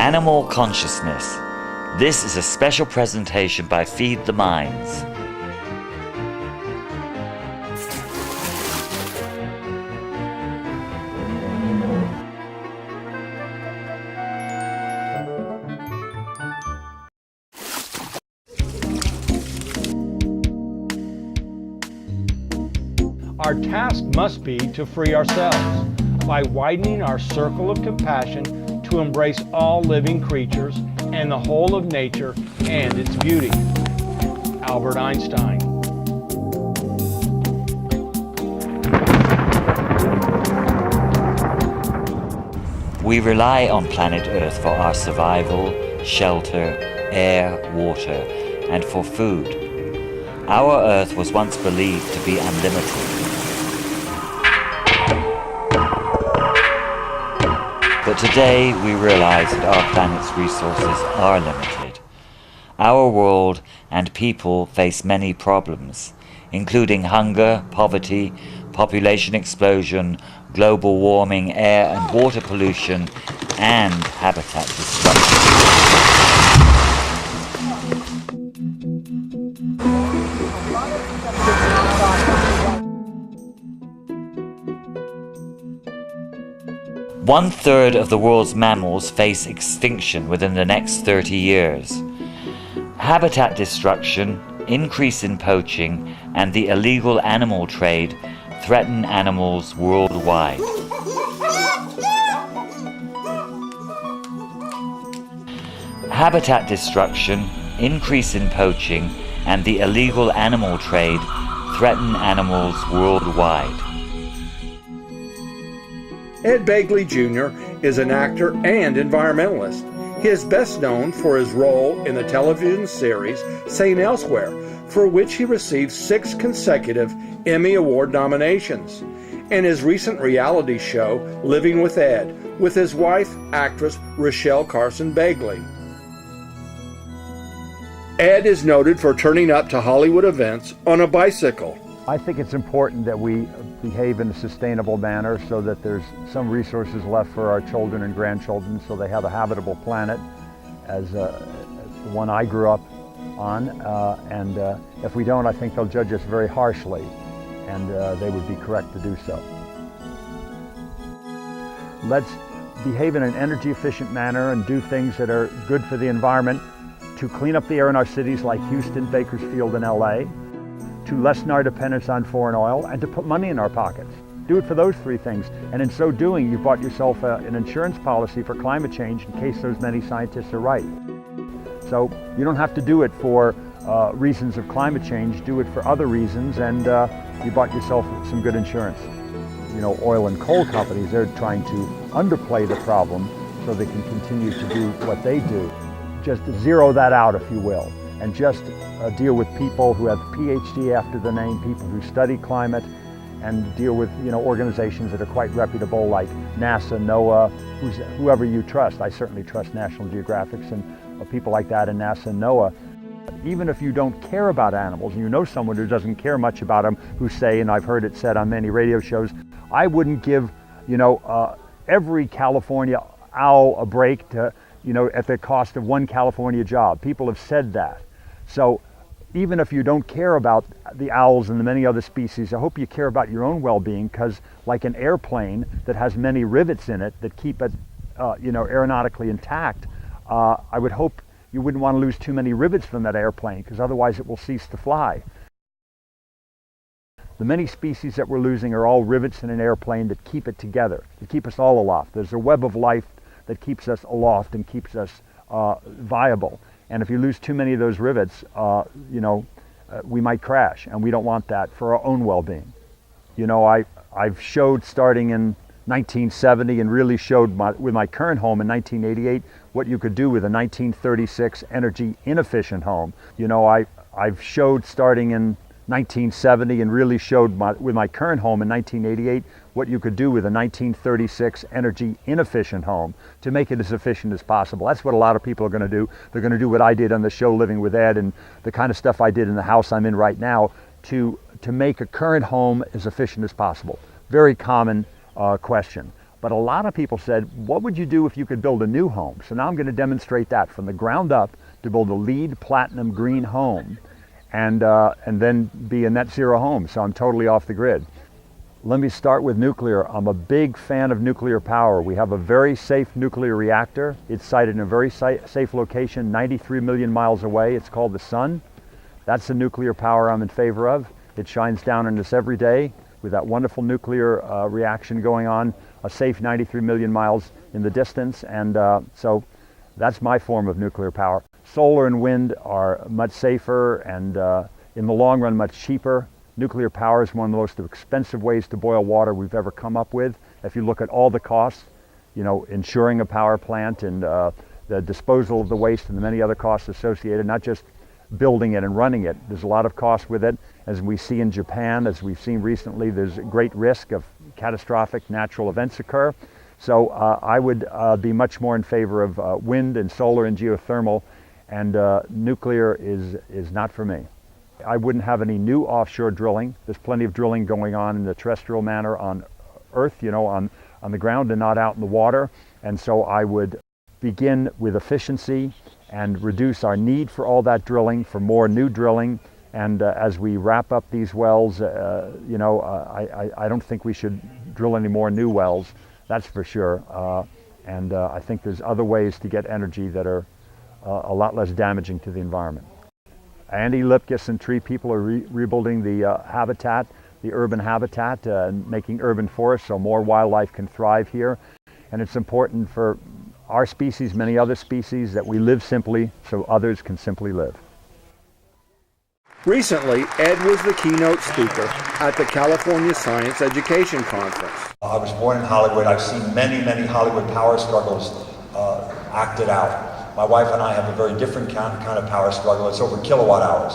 Animal Consciousness. This is a special presentation by Feed the Minds. Our task must be to free ourselves by widening our circle of compassion to embrace all living creatures and the whole of nature and its beauty. Albert Einstein. We rely on planet Earth for our survival, shelter, air, water, and for food. Our Earth was once believed to be unlimited. But today we realize that our planet's resources are limited. Our world and people face many problems, including hunger, poverty, population explosion, global warming, air and water pollution, and habitat destruction. 1/3 of the world's mammals face extinction within the next 30 years. Habitat destruction, increase in poaching, and the illegal animal trade threaten animals worldwide. Habitat destruction, increase in poaching, and the illegal animal trade threaten animals worldwide. Ed Begley Jr. is an actor and environmentalist. He is best known for his role in the television series St. Elsewhere, for which he received 6 consecutive Emmy Award nominations, and his recent reality show Living with Ed, with his wife, actress Rochelle Carson Begley. Ed is noted for turning up to Hollywood events on a bicycle. I think it's important that we behave in a sustainable manner so that there's some resources left for our children and grandchildren so they have a habitable planet as the one I grew up on. And if we don't, I think they'll judge us very harshly, and they would be correct to do so. Let's behave in an energy efficient manner and do things that are good for the environment, to clean up the air in our cities like Houston, Bakersfield, and LA, to lessen our dependence on foreign oil, and to put money in our pockets. Do it for those 3 things. And in so doing, you've bought yourself an insurance policy for climate change in case those many scientists are right. So you don't have to do it for reasons of climate change, do it for other reasons, and you bought yourself some good insurance. You know, oil and coal companies, they're trying to underplay the problem so they can continue to do what they do. Just zero that out, if you will, and just deal with people who have PhD after the name, people who study climate, and deal with, you know, organizations that are quite reputable like NASA, NOAA, whoever you trust. I certainly trust National Geographics and people like that in NASA and NOAA. Even if you don't care about animals, and you know someone who doesn't care much about them, who say, and I've heard it said on many radio shows, I wouldn't give, you know, every California owl a break to, you know, at the cost of 1 California job. People have said that. So even if you don't care about the owls and the many other species, I hope you care about your own well-being, because like an airplane that has many rivets in it that keep it, you know, aeronautically intact, I would hope you wouldn't want to lose too many rivets from that airplane, because otherwise it will cease to fly. The many species that we're losing are all rivets in an airplane that keep it together, that keep us all aloft. There's a web of life that keeps us aloft and keeps us viable. And if you lose too many of those rivets, you know, we might crash, and we don't want that for our own well-being. You know, I've showed starting in 1970 and really showed with my current home in 1988 what you could do with a 1936 energy inefficient home. You know, I've showed starting in 1970 and really showed with my current home in 1988 what you could do with a 1936 energy inefficient home to make it as efficient as possible. That's what a lot of people are going to do. They're going to do what I did on the show Living with Ed, and the kind of stuff I did in the house I'm in right now to make a current home as efficient as possible. Very common question. But a lot of people said, what would you do if you could build a new home? So now I'm going to demonstrate that from the ground up to build a LEED Platinum green home and then be a net zero home. So I'm totally off the grid. Let me start with nuclear. I'm a big fan of nuclear power. We have a very safe nuclear reactor. It's sited in a very safe location, 93 million miles away. It's called the sun. That's the nuclear power I'm in favor of. It shines down on us every day with that wonderful nuclear reaction going on, a safe 93 million miles in the distance. And so that's my form of nuclear power. Solar and wind are much safer and in the long run much cheaper. Nuclear power is one of the most expensive ways to boil water we've ever come up with. If you look at all the costs, insuring a power plant and the disposal of the waste and the many other costs associated, not just building it and running it. There's a lot of cost with it. As we see in Japan, as we've seen recently, there's a great risk of catastrophic natural events occur. So I would be much more in favor of wind and solar and geothermal, and nuclear is not for me. I wouldn't have any new offshore drilling. There's plenty of drilling going on in the terrestrial manner on Earth, on the ground and not out in the water. And so I would begin with efficiency and reduce our need for all that drilling, for more new drilling. And as we wrap up these wells, I don't think we should drill any more new wells, that's for sure. And I think there's other ways to get energy that are a lot less damaging to the environment. Andy Lipkis and TreePeople are rebuilding the habitat, the urban habitat, and making urban forests so more wildlife can thrive here. And it's important for our species, many other species, that we live simply so others can simply live. Recently, Ed was the keynote speaker at the California Science Education Conference. I was born in Hollywood. I've seen many, many Hollywood power struggles acted out. My wife and I have a very different kind of power struggle. It's over kilowatt hours,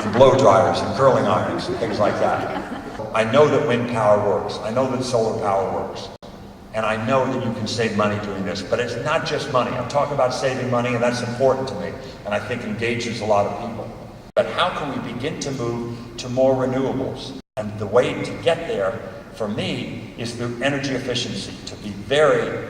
and blow dryers and curling irons and things like that. I know that wind power works. I know that solar power works. And I know that you can save money doing this, but it's not just money. I'm talking about saving money, and that's important to me, and I think engages a lot of people. But how can we begin to move to more renewables? And the way to get there, for me, is through energy efficiency, to be very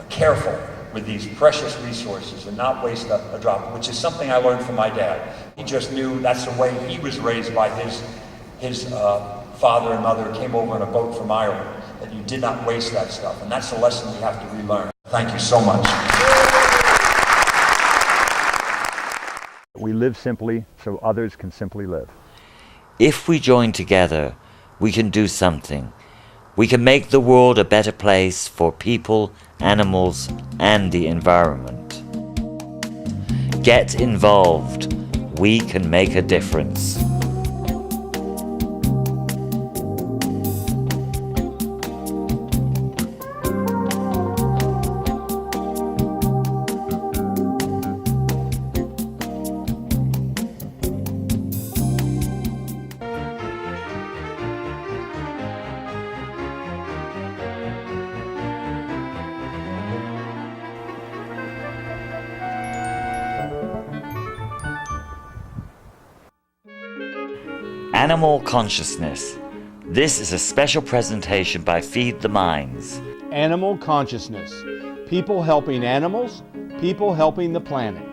careful with these precious resources and not waste a drop, which is something I learned from my dad. He just knew that's the way he was raised by his father and mother who came over on a boat from Ireland, that you did not waste that stuff. And that's the lesson we have to relearn. Thank you so much. We live simply so others can simply live. If we join together, we can do something. We can make the world a better place for people, animals, and the environment. Get involved. We can make a difference. Animal Consciousness. This is a special presentation by Feed the Minds. Animal Consciousness. People helping animals, people helping the planet.